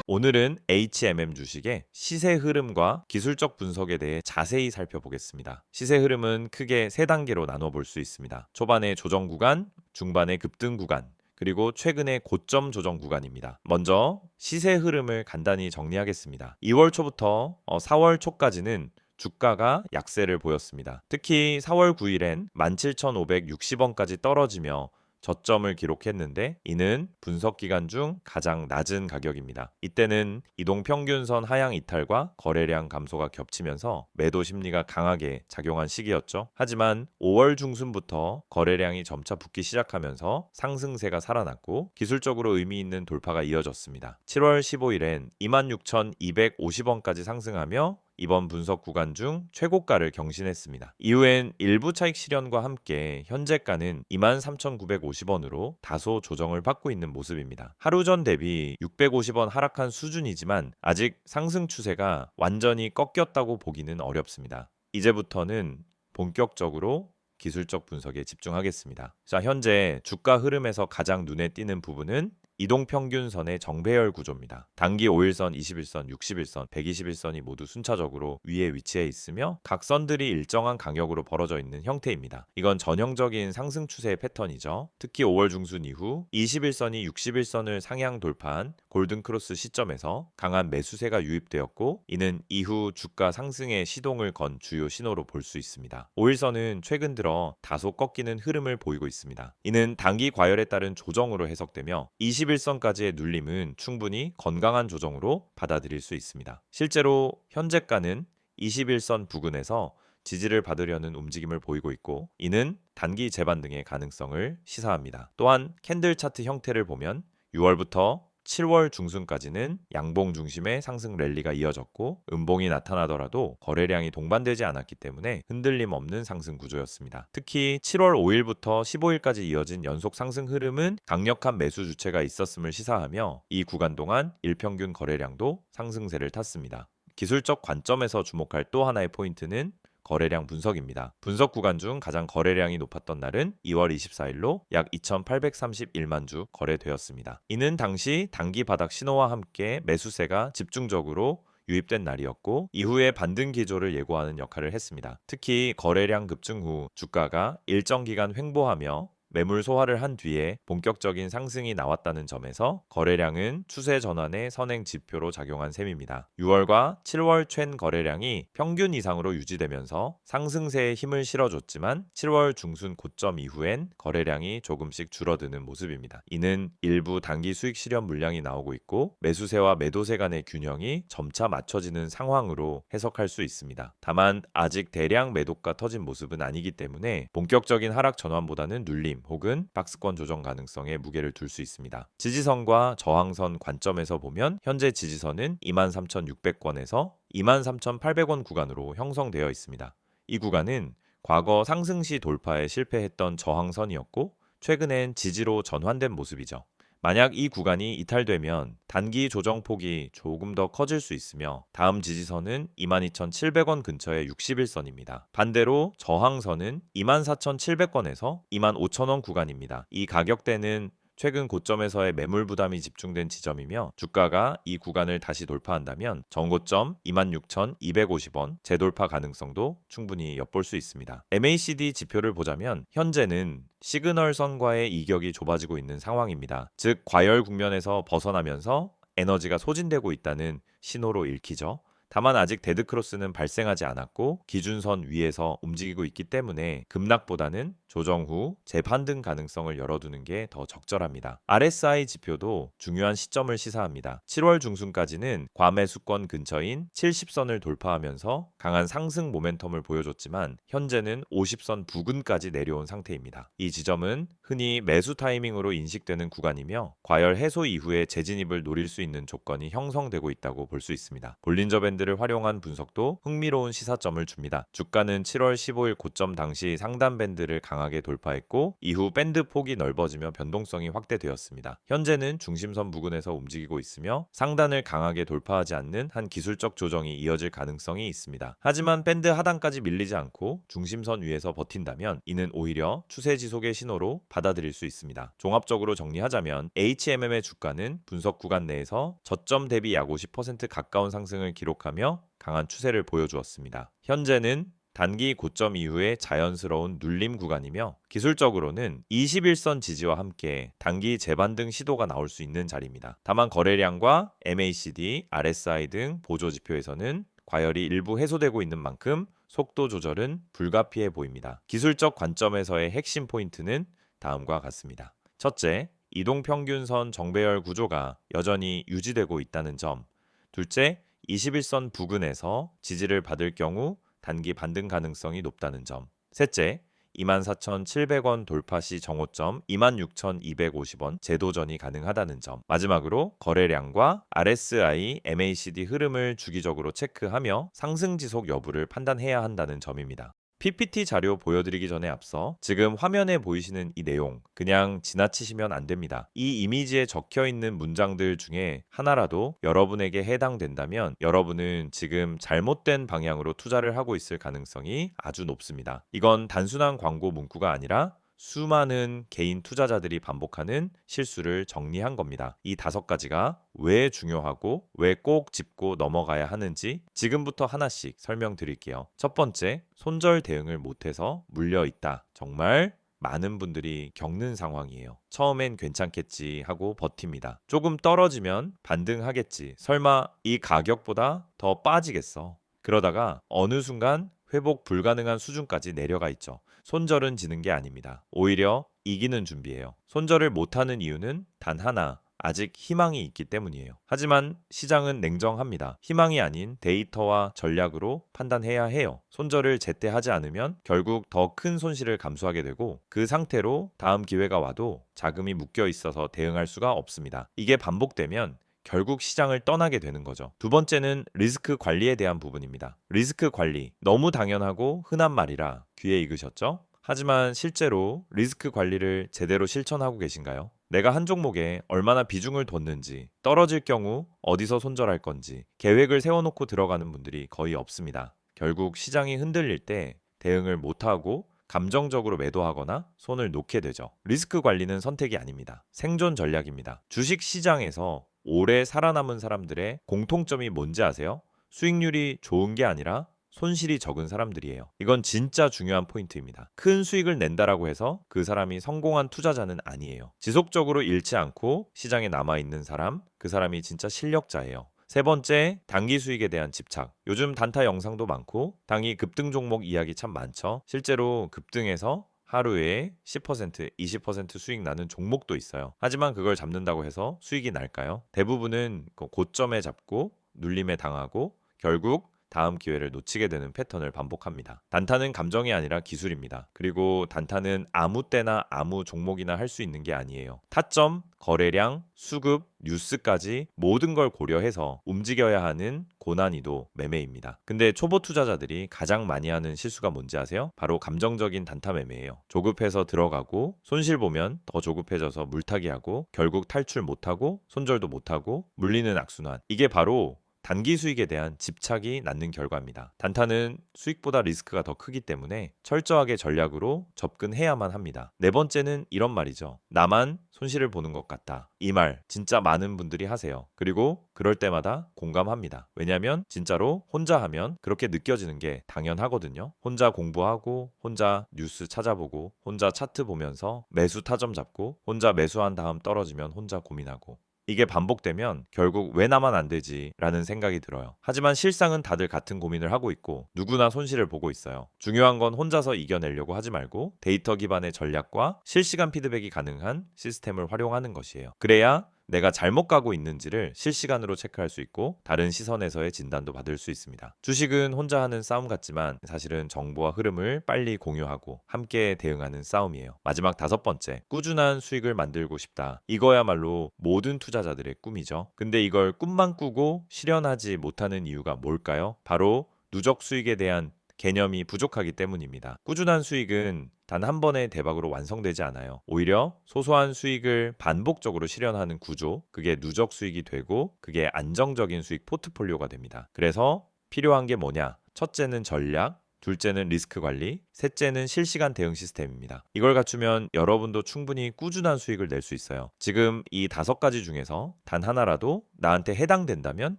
오늘은 HMM 주식의 시세 흐름과 기술적 분석에 대해 자세히 살펴보겠습니다. 시세 흐름은 크게 세 단계로 나눠 볼 수 있습니다. 초반의 조정 구간, 중반의 급등 구간, 그리고 최근의 고점 조정 구간입니다. 먼저 시세 흐름을 간단히 정리하겠습니다. 2월 초부터 4월 초까지는 주가가 약세를 보였습니다. 특히 4월 9일엔 17,560원까지 떨어지며 저점을 기록했는데 이는 분석 기간 중 가장 낮은 가격입니다. 이때는 이동평균선 하향 이탈과 거래량 감소가 겹치면서 매도 심리가 강하게 작용한 시기였죠. 하지만 5월 중순부터 거래량이 점차 붙기 시작하면서 상승세가 살아났고 기술적으로 의미 있는 돌파가 이어졌습니다. 7월 15일엔 26,250원까지 상승하며 이번 분석 구간 중 최고가를 경신했습니다. 이후엔 일부 차익 실현과 함께 현재가는 23,950원으로 다소 조정을 받고 있는 모습입니다. 하루 전 대비 650원 하락한 수준이지만 아직 상승 추세가 완전히 꺾였다고 보기는 어렵습니다. 이제부터는 본격적으로 기술적 분석에 집중하겠습니다. 자, 현재 주가 흐름에서 가장 눈에 띄는 부분은 이동평균선의 정배열 구조입니다. 단기 5일선, 21선, 61선, 121선이 모두 순차적으로 위에 위치해 있으며 각 선들이 일정한 간격으로 벌어져 있는 형태입니다. 이건 전형적인 상승 추세의 패턴이죠. 특히 5월 중순 이후 21선이 61선을 상향 돌파한 골든크로스 시점에서 강한 매수세가 유입되었고 이는 이후 주가 상승의 시동을 건 주요 신호로 볼 수 있습니다. 5일선은 최근 들어 다소 꺾이는 흐름을 보이고 있습니다. 이는 단기 과열에 따른 조정으로 해석되며 21선까지의 눌림은 충분히 건강한 조정으로 받아들일 수 있습니다. 실제로 현재가는 21선 부근에서 지지를 받으려는 움직임을 보이고 있고 이는 단기 재반등의 가능성을 시사합니다. 또한 캔들 차트 형태를 보면 6월부터 7월 중순까지는 양봉 중심의 상승 랠리가 이어졌고 음봉이 나타나더라도 거래량이 동반되지 않았기 때문에 흔들림 없는 상승 구조였습니다. 특히 7월 5일부터 15일까지 이어진 연속 상승 흐름은 강력한 매수 주체가 있었음을 시사하며 이 구간 동안 일평균 거래량도 상승세를 탔습니다. 기술적 관점에서 주목할 또 하나의 포인트는 거래량 분석입니다. 분석 구간 중 가장 거래량이 높았던 날은 2월 24일로 약 2,831만 주 거래되었습니다. 이는 당시 단기 바닥 신호와 함께 매수세가 집중적으로 유입된 날이었고 이후에 반등 기조를 예고하는 역할을 했습니다. 특히 거래량 급증 후 주가가 일정 기간 횡보하며 매물 소화를 한 뒤에 본격적인 상승이 나왔다는 점에서 거래량은 추세 전환의 선행 지표로 작용한 셈입니다. 6월과 7월 챈 거래량이 평균 이상으로 유지되면서 상승세에 힘을 실어줬지만 7월 중순 고점 이후엔 거래량이 조금씩 줄어드는 모습입니다. 이는 일부 단기 수익 실현 물량이 나오고 있고 매수세와 매도세 간의 균형이 점차 맞춰지는 상황으로 해석할 수 있습니다. 다만 아직 대량 매도가 터진 모습은 아니기 때문에 본격적인 하락 전환보다는 눌림 혹은 박스권 조정 가능성에 무게를 둘 수 있습니다. 지지선과 저항선 관점에서 보면 현재 지지선은 23,600원에서 23,800원 구간으로 형성되어 있습니다. 이 구간은 과거 상승 시 돌파에 실패했던 저항선이었고 최근엔 지지로 전환된 모습이죠. 만약 이 구간이 이탈되면 단기 조정폭이 조금 더 커질 수 있으며 다음 지지선은 22,700원 근처의 61선입니다. 반대로 저항선은 24,700원에서 25,000원 구간입니다. 이 가격대는 최근 고점에서의 매물 부담이 집중된 지점이며 주가가 이 구간을 다시 돌파한다면 전고점 26,250원 재돌파 가능성도 충분히 엿볼 수 있습니다. MACD 지표를 보자면 현재는 시그널선과의 이격이 좁아지고 있는 상황입니다. 즉 과열 국면에서 벗어나면서 에너지가 소진되고 있다는 신호로 읽히죠. 다만 아직 데드크로스는 발생하지 않았고 기준선 위에서 움직이고 있기 때문에 급락보다는 조정 후 재반등 가능성을 열어두는 게 더 적절합니다. RSI 지표도 중요한 시점을 시사합니다. 7월 중순까지는 과매수권 근처인 70선을 돌파하면서 강한 상승 모멘텀을 보여줬지만 현재는 50선 부근까지 내려온 상태입니다. 이 지점은 흔히 매수 타이밍으로 인식되는 구간이며 과열 해소 이후에 재진입을 노릴 수 있는 조건이 형성되고 있다고 볼 수 있습니다. 볼린저 밴드 밴드를 활용한 분석도 흥미로운 시사점을 줍니다. 주가는 7월 15일 고점 당시 상단 밴드를 강하게 돌파했고 이후 밴드 폭이 넓어지며 변동성이 확대되었습니다. 현재는 중심선 부근에서 움직이고 있으며 상단을 강하게 돌파하지 않는 한 기술적 조정이 이어질 가능성이 있습니다. 하지만 밴드 하단까지 밀리지 않고 중심선 위에서 버틴다면 이는 오히려 추세 지속의 신호로 받아들일 수 있습니다. 종합적으로 정리하자면 HMM의 주가는 분석 구간 내에서 저점 대비 약 50% 가까운 상승을 기록하며 강한 추세를 보여주었습니다. 현재는 단기 고점 이후에 자연스러운 눌림 구간이며 기술적으로는 21선 지지와 함께 단기 재반등 시도가 나올 수 있는 자리입니다. 다만 거래량과 MACD, RSI 등 보조 지표에서는 과열이 일부 해소되고 있는 만큼 속도 조절은 불가피해 보입니다. 기술적 관점에서의 핵심 포인트는 다음과 같습니다. 첫째, 이동평균선 정배열 구조가 여전히 유지되고 있다는 점. 둘째, 21선 부근에서 지지를 받을 경우 단기 반등 가능성이 높다는 점. 셋째, 24,700원 돌파 시 정오점 26,250원 재도전이 가능하다는 점. 마지막으로 거래량과 RSI, MACD 흐름을 주기적으로 체크하며 상승 지속 여부를 판단해야 한다는 점입니다. PPT 자료 보여드리기 전에 앞서 지금 화면에 보이시는 이 내용 그냥 지나치시면 안 됩니다. 이 이미지에 적혀 있는 문장들 중에 하나라도 여러분에게 해당된다면 여러분은 지금 잘못된 방향으로 투자를 하고 있을 가능성이 아주 높습니다. 이건 단순한 광고 문구가 아니라 수많은 개인 투자자들이 반복하는 실수를 정리한 겁니다. 이 5가지가 왜 중요하고 왜 꼭 짚고 넘어가야 하는지 지금부터 하나씩 설명드릴게요. 첫 번째, 손절 대응을 못해서 물려있다. 정말 많은 분들이 겪는 상황이에요. 처음엔 괜찮겠지 하고 버팁니다. 조금 떨어지면 반등하겠지. 설마 이 가격보다 더 빠지겠어. 그러다가 어느 순간 회복 불가능한 수준까지 내려가 있죠. 손절은 지는 게 아닙니다. 오히려 이기는 준비예요. 손절을 못하는 이유는 단 하나, 아직 희망이 있기 때문이에요. 하지만 시장은 냉정합니다. 희망이 아닌 데이터와 전략으로 판단해야 해요. 손절을 제때 하지 않으면 결국 더 큰 손실을 감수하게 되고 그 상태로 다음 기회가 와도 자금이 묶여 있어서 대응할 수가 없습니다. 이게 반복되면 결국 시장을 떠나게 되는 거죠. 두 번째는 리스크 관리에 대한 부분입니다. 리스크 관리, 너무 당연하고 흔한 말이라 귀에 익으셨죠? 하지만 실제로 리스크 관리를 제대로 실천하고 계신가요? 내가 한 종목에 얼마나 비중을 뒀는지, 떨어질 경우 어디서 손절할 건지 계획을 세워놓고 들어가는 분들이 거의 없습니다. 결국 시장이 흔들릴 때 대응을 못하고 감정적으로 매도하거나 손을 놓게 되죠. 리스크 관리는 선택이 아닙니다. 생존 전략입니다. 주식 시장에서 오래 살아남은 사람들의 공통점이 뭔지 아세요? 수익률이 좋은 게 아니라 손실이 적은 사람들이에요. 이건 진짜 중요한 포인트입니다. 큰 수익을 낸다라고 해서 그 사람이 성공한 투자자는 아니에요. 지속적으로 잃지 않고 시장에 남아있는 사람, 그 사람이 진짜 실력자예요. 세 번째, 단기 수익에 대한 집착. 요즘 단타 영상도 많고 단기 급등 종목 이야기 참 많죠. 실제로 급등해서 하루에 10%, 20% 수익 나는 종목도 있어요. 하지만 그걸 잡는다고 해서 수익이 날까요? 대부분은 고점에 잡고 눌림에 당하고 결국 다음 기회를 놓치게 되는 패턴을 반복합니다. 단타는 감정이 아니라 기술입니다. 그리고 단타는 아무 때나 아무 종목이나 할 수 있는 게 아니에요. 타점, 거래량, 수급, 뉴스까지 모든 걸 고려해서 움직여야 하는 고난이도 매매입니다. 근데 초보 투자자들이 가장 많이 하는 실수가 뭔지 아세요? 바로 감정적인 단타 매매예요. 조급해서 들어가고 손실 보면 더 조급해져서 물타기하고 결국 탈출 못하고 손절도 못하고 물리는 악순환. 이게 바로 단기 수익에 대한 집착이 낳는 결과입니다. 단타는 수익보다 리스크가 더 크기 때문에 철저하게 전략으로 접근해야만 합니다. 네 번째는 이런 말이죠. 나만 손실을 보는 것 같다. 이 말 진짜 많은 분들이 하세요. 그리고 그럴 때마다 공감합니다. 왜냐하면 진짜로 혼자 하면 그렇게 느껴지는 게 당연하거든요. 혼자 공부하고 혼자 뉴스 찾아보고 혼자 차트 보면서 매수 타점 잡고 혼자 매수한 다음 떨어지면 혼자 고민하고 이게 반복되면 결국 왜 나만 안 되지? 라는 생각이 들어요. 하지만 실상은 다들 같은 고민을 하고 있고 누구나 손실을 보고 있어요. 중요한 건 혼자서 이겨내려고 하지 말고 데이터 기반의 전략과 실시간 피드백이 가능한 시스템을 활용하는 것이에요. 그래야 내가 잘못 가고 있는지를 실시간으로 체크할 수 있고 다른 시선에서의 진단도 받을 수 있습니다. 주식은 혼자 하는 싸움 같지만 사실은 정보와 흐름을 빨리 공유하고 함께 대응하는 싸움이에요. 마지막 5번째, 꾸준한 수익을 만들고 싶다. 이거야말로 모든 투자자들의 꿈이죠. 근데 이걸 꿈만 꾸고 실현하지 못하는 이유가 뭘까요? 바로 누적 수익에 대한 개념이 부족하기 때문입니다. 꾸준한 수익은 단 한 번의 대박으로 완성되지 않아요. 오히려 소소한 수익을 반복적으로 실현하는 구조, 그게 누적 수익이 되고 그게 안정적인 수익 포트폴리오가 됩니다. 그래서 필요한 게 뭐냐? 첫째는 전략, 둘째는 리스크 관리, 셋째는 실시간 대응 시스템입니다. 이걸 갖추면 여러분도 충분히 꾸준한 수익을 낼 수 있어요. 지금 이 5가지 중에서 단 하나라도 나한테 해당된다면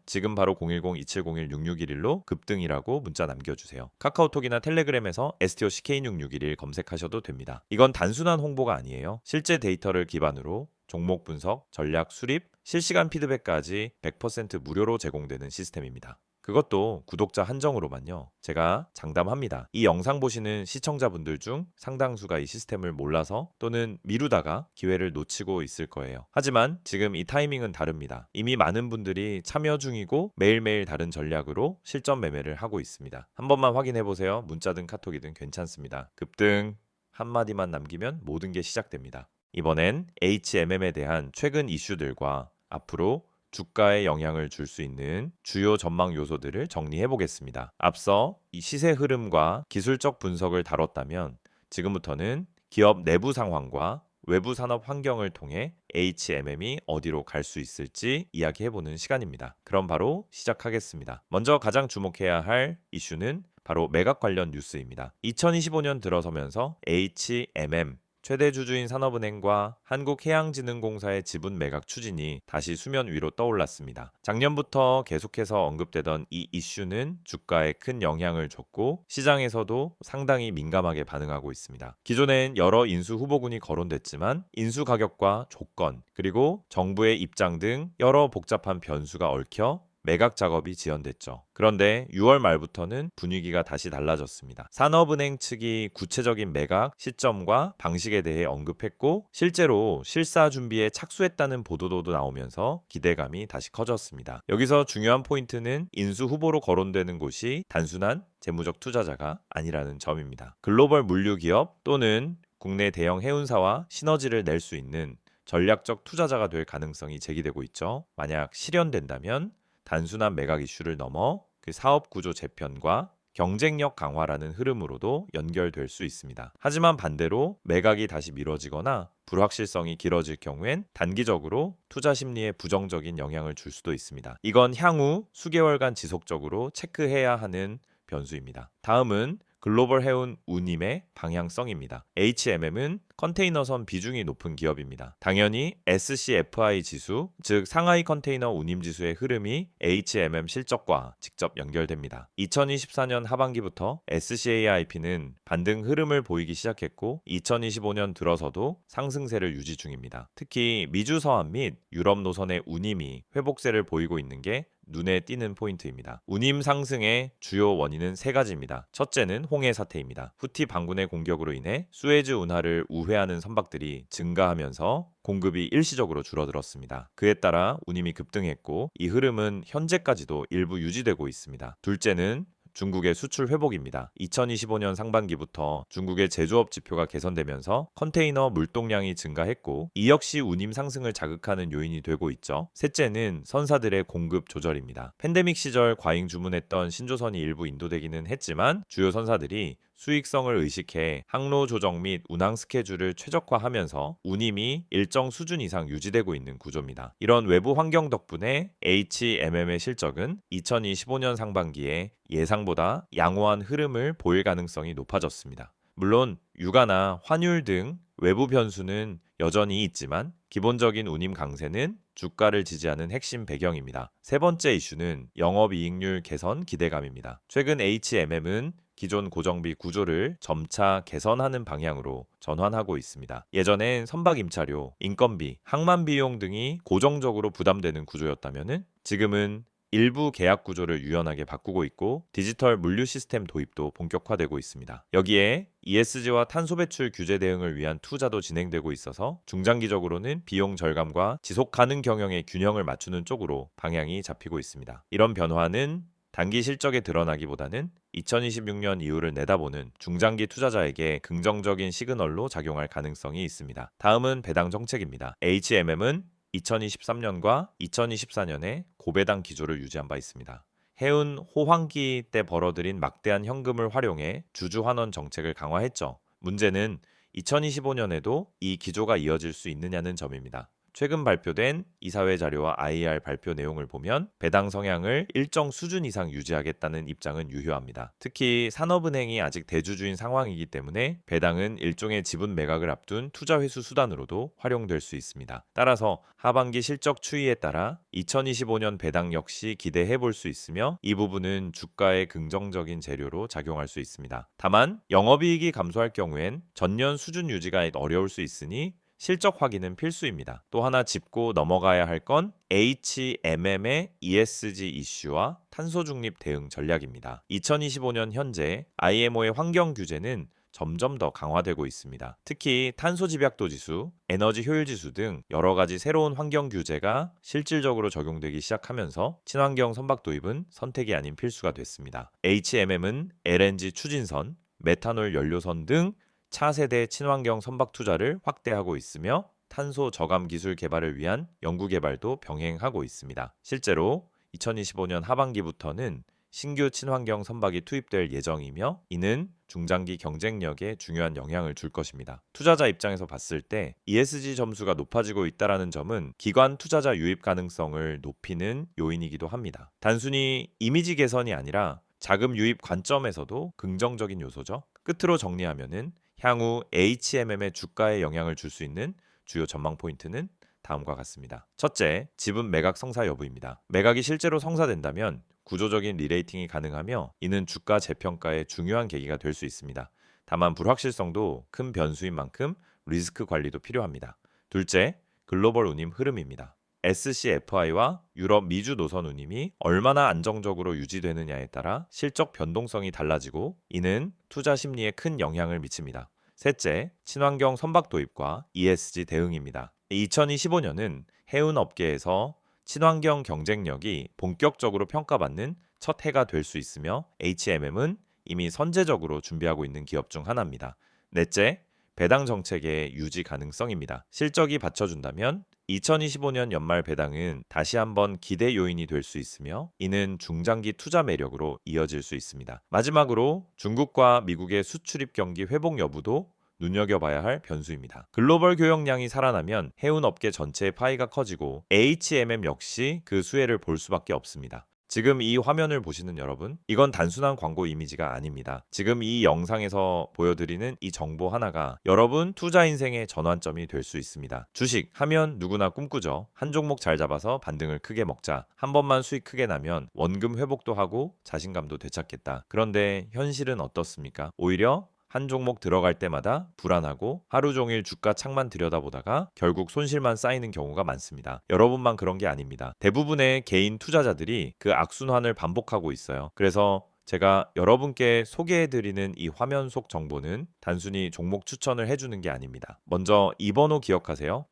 지금 바로 010-2701-6611로 급등이라고 문자 남겨주세요. 카카오톡이나 텔레그램에서 STOCK6611 검색하셔도 됩니다. 이건 단순한 홍보가 아니에요. 실제 데이터를 기반으로 종목 분석, 전략 수립, 실시간 피드백까지 100% 무료로 제공되는 시스템입니다. 그것도 구독자 한정으로만요. 제가 장담합니다. 이 영상 보시는 시청자분들 중 상당수가 이 시스템을 몰라서 또는 미루다가 기회를 놓치고 있을 거예요. 하지만 지금 이 타이밍은 다릅니다. 이미 많은 분들이 참여 중이고 매일매일 다른 전략으로 실전 매매를 하고 있습니다. 한 번만 확인해 보세요. 문자든 카톡이든 괜찮습니다. 급등 한마디만 남기면 모든 게 시작됩니다. 이번엔 HMM에 대한 최근 이슈들과 앞으로 주가에 영향을 줄 수 있는 주요 전망 요소들을 정리해 보겠습니다. 앞서 이 시세 흐름과 기술적 분석을 다뤘다면 지금부터는 기업 내부 상황과 외부 산업 환경을 통해 HMM이 어디로 갈 수 있을지 이야기해보는 시간입니다. 그럼 바로 시작하겠습니다. 먼저 가장 주목해야 할 이슈는 바로 매각 관련 뉴스입니다. 2025년 들어서면서 HMM 최대 주주인 산업은행과 한국해양진흥공사의 지분 매각 추진이 다시 수면 위로 떠올랐습니다. 작년부터 계속해서 언급되던 이 이슈는 주가에 큰 영향을 줬고 시장에서도 상당히 민감하게 반응하고 있습니다. 기존엔 여러 인수 후보군이 거론됐지만 인수 가격과 조건 그리고 정부의 입장 등 여러 복잡한 변수가 얽혀 매각 작업이 지연됐죠. 그런데 6월 말부터는 분위기가 다시 달라졌습니다. 산업은행 측이 구체적인 매각 시점과 방식에 대해 언급했고 실제로 실사 준비에 착수했다는 보도도 나오면서 기대감이 다시 커졌습니다. 여기서 중요한 포인트는 인수 후보로 거론되는 곳이 단순한 재무적 투자자가 아니라는 점입니다. 글로벌 물류 기업 또는 국내 대형 해운사와 시너지를 낼 수 있는 전략적 투자자가 될 가능성이 제기되고 있죠. 만약 실현된다면 단순한 매각 이슈를 넘어 그 사업 구조 재편과 경쟁력 강화라는 흐름으로도 연결될 수 있습니다. 하지만 반대로 매각이 다시 미뤄지거나 불확실성이 길어질 경우엔 단기적으로 투자 심리에 부정적인 영향을 줄 수도 있습니다. 이건 향후 수개월간 지속적으로 체크해야 하는 변수입니다. 다음은 글로벌 해운 운임의 방향성입니다. HMM은 컨테이너선 비중이 높은 기업입니다. 당연히 SCFI 지수, 즉 상하이 컨테이너 운임 지수의 흐름이 HMM 실적과 직접 연결됩니다. 2024년 하반기부터 SCAIP는 반등 흐름을 보이기 시작했고 2025년 들어서도 상승세를 유지 중입니다. 특히 미주 서안 및 유럽 노선의 운임이 회복세를 보이고 있는 게 눈에 띄는 포인트입니다. 운임 상승의 주요 원인은 3가지입니다. 첫째는 홍해 사태입니다. 후티 반군의 공격으로 인해 수에즈 운하를 우회하는 선박들이 증가하면서 공급이 일시적으로 줄어들었습니다. 그에 따라 운임이 급등했고 이 흐름은 현재까지도 일부 유지되고 있습니다. 둘째는 중국의 수출 회복입니다. 2025년 상반기부터 중국의 제조업 지표가 개선되면서 컨테이너 물동량이 증가했고 이 역시 운임 상승을 자극하는 요인이 되고 있죠. 셋째는 선사들의 공급 조절입니다. 팬데믹 시절 과잉 주문했던 신조선이 일부 인도되기는 했지만 주요 선사들이 수익성을 의식해 항로 조정 및 운항 스케줄을 최적화하면서 운임이 일정 수준 이상 유지되고 있는 구조입니다. 이런 외부 환경 덕분에 HMM의 실적은 2025년 상반기에 예상보다 양호한 흐름을 보일 가능성이 높아졌습니다. 물론 유가나 환율 등 외부 변수는 여전히 있지만 기본적인 운임 강세는 주가를 지지하는 핵심 배경입니다. 세 번째 이슈는 영업이익률 개선 기대감입니다. 최근 HMM은 기존 고정비 구조를 점차 개선하는 방향으로 전환하고 있습니다. 예전엔 선박 임차료, 인건비, 항만 비용 등이 고정적으로 부담되는 구조였다면 지금은 일부 계약 구조를 유연하게 바꾸고 있고 디지털 물류 시스템 도입도 본격화되고 있습니다. 여기에 ESG와 탄소 배출 규제 대응을 위한 투자도 진행되고 있어서 중장기적으로는 비용 절감과 지속 가능 경영의 균형을 맞추는 쪽으로 방향이 잡히고 있습니다. 이런 변화는 단기 실적에 드러나기보다는 2026년 이후를 내다보는 중장기 투자자에게 긍정적인 시그널로 작용할 가능성이 있습니다. 다음은 배당 정책입니다. HMM은 2023년과 2024년에 고배당 기조를 유지한 바 있습니다. 해운 호황기 때 벌어들인 막대한 현금을 활용해 주주 환원 정책을 강화했죠. 문제는 2025년에도 이 기조가 이어질 수 있느냐는 점입니다. 최근 발표된 이사회 자료와 IR 발표 내용을 보면 배당 성향을 일정 수준 이상 유지하겠다는 입장은 유효합니다. 특히 산업은행이 아직 대주주인 상황이기 때문에 배당은 일종의 지분 매각을 앞둔 투자 회수 수단으로도 활용될 수 있습니다. 따라서 하반기 실적 추이에 따라 2025년 배당 역시 기대해 볼 수 있으며 이 부분은 주가의 긍정적인 재료로 작용할 수 있습니다. 다만 영업이익이 감소할 경우엔 전년 수준 유지가 어려울 수 있으니 실적 확인은 필수입니다. 또 하나 짚고 넘어가야 할 건 HMM의 ESG 이슈와 탄소 중립 대응 전략입니다. 2025년 현재 IMO의 환경 규제는 점점 더 강화되고 있습니다. 특히 탄소 집약도 지수, 에너지 효율 지수 등 여러 가지 새로운 환경 규제가 실질적으로 적용되기 시작하면서 친환경 선박 도입은 선택이 아닌 필수가 됐습니다. HMM은 LNG 추진선, 메탄올 연료선 등 차세대 친환경 선박 투자를 확대하고 있으며 탄소 저감 기술 개발을 위한 연구 개발도 병행하고 있습니다. 실제로 2025년 하반기부터는 신규 친환경 선박이 투입될 예정이며 이는 중장기 경쟁력에 중요한 영향을 줄 것입니다. 투자자 입장에서 봤을 때 ESG 점수가 높아지고 있다는 점은 기관 투자자 유입 가능성을 높이는 요인이기도 합니다. 단순히 이미지 개선이 아니라 자금 유입 관점에서도 긍정적인 요소죠. 끝으로 정리하면은 향후 HMM의 주가에 영향을 줄 수 있는 주요 전망 포인트는 다음과 같습니다. 첫째, 지분 매각 성사 여부입니다. 매각이 실제로 성사된다면 구조적인 리레이팅이 가능하며 이는 주가 재평가의 중요한 계기가 될 수 있습니다. 다만 불확실성도 큰 변수인 만큼 리스크 관리도 필요합니다. 둘째, 글로벌 운임 흐름입니다. SCFI와 유럽 미주 노선 운임이 얼마나 안정적으로 유지되느냐에 따라 실적 변동성이 달라지고 이는 투자 심리에 큰 영향을 미칩니다. 셋째, 친환경 선박 도입과 ESG 대응입니다. 2025년은 해운 업계에서 친환경 경쟁력이 본격적으로 평가받는 첫 해가 될 수 있으며 HMM은 이미 선제적으로 준비하고 있는 기업 중 하나입니다. 넷째, 배당 정책의 유지 가능성입니다. 실적이 받쳐준다면 2025년 연말 배당은 다시 한번 기대 요인이 될 수 있으며 이는 중장기 투자 매력으로 이어질 수 있습니다. 마지막으로 중국과 미국의 수출입 경기 회복 여부도 눈여겨봐야 할 변수입니다. 글로벌 교역량이 살아나면 해운 업계 전체의 파이가 커지고 HMM 역시 그 수혜를 볼 수밖에 없습니다. 지금 이 화면을 보시는 여러분, 이건 단순한 광고 이미지가 아닙니다. 지금 이 영상에서 보여드리는 이 정보 하나가 여러분 투자 인생의 전환점이 될 수 있습니다. 주식 하면 누구나 꿈꾸죠. 한 종목 잘 잡아서 반등을 크게 먹자. 한 번만 수익 크게 나면 원금 회복도 하고 자신감도 되찾겠다. 그런데 현실은 어떻습니까? 오히려 한 종목 들어갈 때마다 불안하고 하루 종일 주가 창만 들여다보다가 결국 손실만 쌓이는 경우가 많습니다. 여러분만 그런 게 아닙니다. 대부분의 개인 투자자들이 그 악순환을 반복하고 있어요. 그래서 제가 여러분께 소개해드리는 이 화면 속 정보는 단순히 종목 추천을 해주는 게 아닙니다. 먼저 이 번호 기억하세요.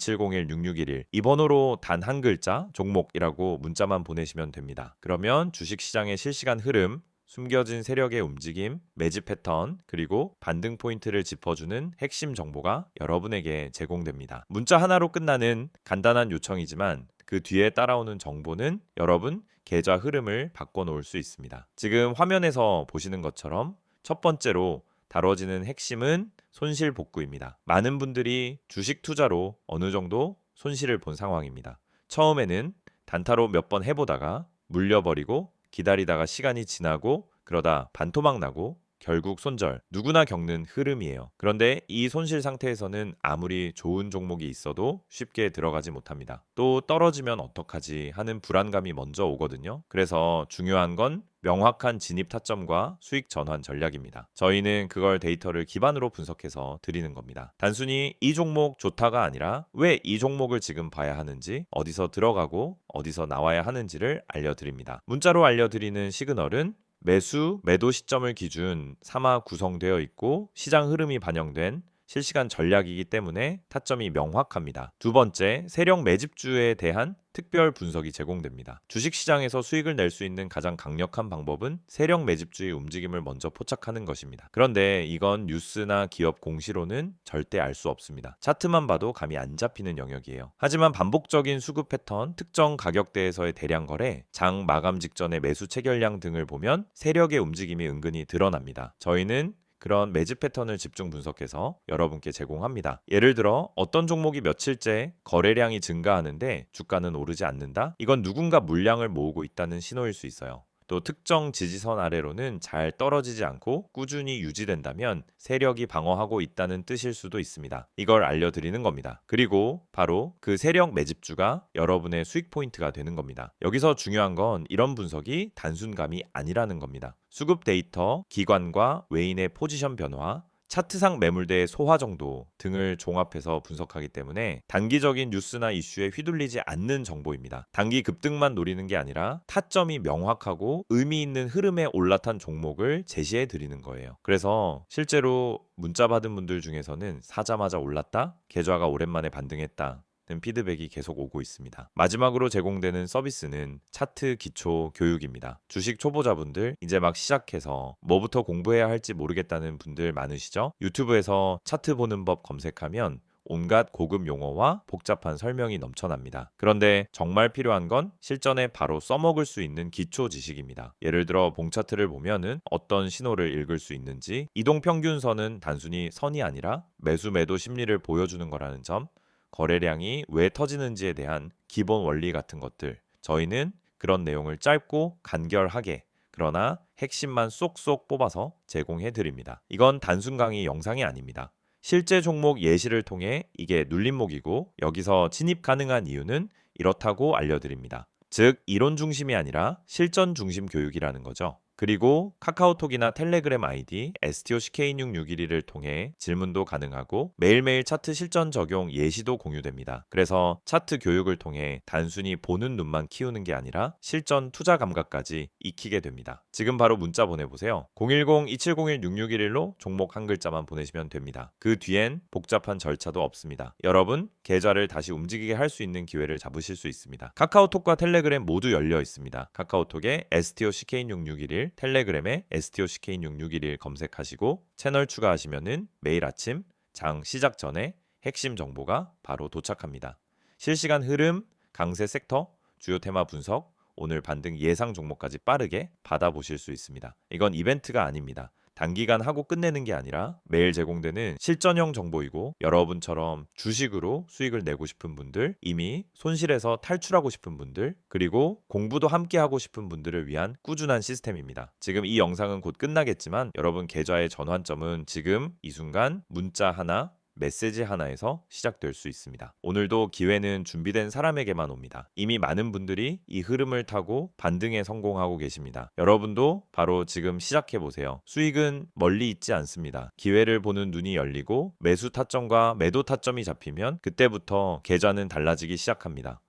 010-2701-6611 이 번호로 단 한 글자 종목이라고 문자만 보내시면 됩니다. 그러면 주식시장의 실시간 흐름, 숨겨진 세력의 움직임, 매집 패턴, 그리고 반등 포인트를 짚어주는 핵심 정보가 여러분에게 제공됩니다. 문자 하나로 끝나는 간단한 요청이지만 그 뒤에 따라오는 정보는 여러분 계좌 흐름을 바꿔놓을 수 있습니다. 지금 화면에서 보시는 것처럼 첫 번째로 다뤄지는 핵심은 손실 복구입니다. 많은 분들이 주식 투자로 어느 정도 손실을 본 상황입니다. 처음에는 단타로 몇 번 해보다가 물려버리고 기다리다가 시간이 지나고 그러다 반토막 나고 결국 손절, 누구나 겪는 흐름이에요. 그런데 이 손실 상태에서는 아무리 좋은 종목이 있어도 쉽게 들어가지 못합니다. 또 떨어지면 어떡하지 하는 불안감이 먼저 오거든요. 그래서 중요한 건 명확한 진입 타점과 수익 전환 전략입니다. 저희는 그걸 데이터를 기반으로 분석해서 드리는 겁니다. 단순히 이 종목 좋다가 아니라 왜 이 종목을 지금 봐야 하는지, 어디서 들어가고 어디서 나와야 하는지를 알려드립니다. 문자로 알려드리는 시그널은 매수, 매도 시점을 기준 3화 구성되어 있고 시장 흐름이 반영된 실시간 전략이기 때문에 타점이 명확합니다. 두 번째, 세력 매집주에 대한 특별 분석이 제공됩니다. 주식시장에서 수익을 낼 수 있는 가장 강력한 방법은 세력 매집주의 움직임을 먼저 포착하는 것입니다. 그런데 이건 뉴스나 기업 공시로는 절대 알 수 없습니다. 차트만 봐도 감이 안 잡히는 영역이에요. 하지만 반복적인 수급 패턴, 특정 가격대에서의 대량 거래, 장 마감 직전의 매수 체결량 등을 보면 세력의 움직임이 은근히 드러납니다. 저희는 그런 매집 패턴을 집중 분석해서 여러분께 제공합니다. 예를 들어 어떤 종목이 며칠째 거래량이 증가하는데 주가는 오르지 않는다? 이건 누군가 물량을 모으고 있다는 신호일 수 있어요. 또 특정 지지선 아래로는 잘 떨어지지 않고 꾸준히 유지된다면 세력이 방어하고 있다는 뜻일 수도 있습니다. 이걸 알려드리는 겁니다. 그리고 바로 그 세력 매집주가 여러분의 수익 포인트가 되는 겁니다. 여기서 중요한 건 이런 분석이 단순감이 아니라는 겁니다. 수급 데이터, 기관과 외인의 포지션 변화, 차트상 매물대의 소화 정도 등을 종합해서 분석하기 때문에 단기적인 뉴스나 이슈에 휘둘리지 않는 정보입니다. 단기 급등만 노리는 게 아니라 타점이 명확하고 의미 있는 흐름에 올라탄 종목을 제시해 드리는 거예요. 그래서 실제로 문자 받은 분들 중에서는 사자마자 올랐다, 계좌가 오랜만에 반등했다 피드백이 계속 오고 있습니다. 마지막으로 제공되는 서비스는 차트 기초 교육입니다. 주식 초보자분들 이제 막 시작해서 뭐부터 공부해야 할지 모르겠다는 분들 많으시죠? 유튜브에서 차트 보는 법 검색하면 온갖 고급 용어와 복잡한 설명이 넘쳐납니다. 그런데 정말 필요한 건 실전에 바로 써먹을 수 있는 기초 지식입니다. 예를 들어 봉 차트를 보면은 어떤 신호를 읽을 수 있는지, 이동평균선은 단순히 선이 아니라 매수 매도 심리를 보여주는 거라는 점, 거래량이 왜 터지는지에 대한 기본 원리 같은 것들, 저희는 그런 내용을 짧고 간결하게 그러나 핵심만 쏙쏙 뽑아서 제공해 드립니다. 이건 단순 강의 영상이 아닙니다. 실제 종목 예시를 통해 이게 눌림목이고 여기서 진입 가능한 이유는 이렇다고 알려드립니다. 즉 이론 중심이 아니라 실전 중심 교육이라는 거죠. 그리고 카카오톡이나 텔레그램 아이디 STOCK661을 통해 질문도 가능하고 매일매일 차트 실전 적용 예시도 공유됩니다. 그래서 차트 교육을 통해 단순히 보는 눈만 키우는 게 아니라 실전 투자 감각까지 익히게 됩니다. 지금 바로 문자 보내보세요. 010-2701-6611로 종목 한 글자만 보내시면 됩니다. 그 뒤엔 복잡한 절차도 없습니다. 여러분, 계좌를 다시 움직이게 할 수 있는 기회를 잡으실 수 있습니다. 카카오톡과 텔레그램 모두 열려 있습니다. 카카오톡에 STOCK661, 텔레그램에 STOCK661 검색하시고 채널 추가하시면은 매일 아침 장 시작 전에 핵심 정보가 바로 도착합니다. 실시간 흐름, 강세 섹터, 주요 테마 분석, 오늘 반등 예상 종목까지 빠르게 받아보실 수 있습니다. 이건 이벤트가 아닙니다. 단기간 하고 끝내는 게 아니라 매일 제공되는 실전형 정보이고 여러분처럼 주식으로 수익을 내고 싶은 분들, 이미 손실에서 탈출하고 싶은 분들, 그리고 공부도 함께 하고 싶은 분들을 위한 꾸준한 시스템입니다. 지금 이 영상은 곧 끝나겠지만 여러분 계좌의 전환점은 지금 이 순간 문자 하나, 메시지 하나에서 시작될 수 있습니다. 오늘도 기회는 준비된 사람에게만 옵니다. 이미 많은 분들이 이 흐름을 타고 반등에 성공하고 계십니다. 여러분도 바로 지금 시작해보세요. 수익은 멀리 있지 않습니다. 기회를 보는 눈이 열리고 매수 타점과 매도 타점이 잡히면 그때부터 계좌는 달라지기 시작합니다.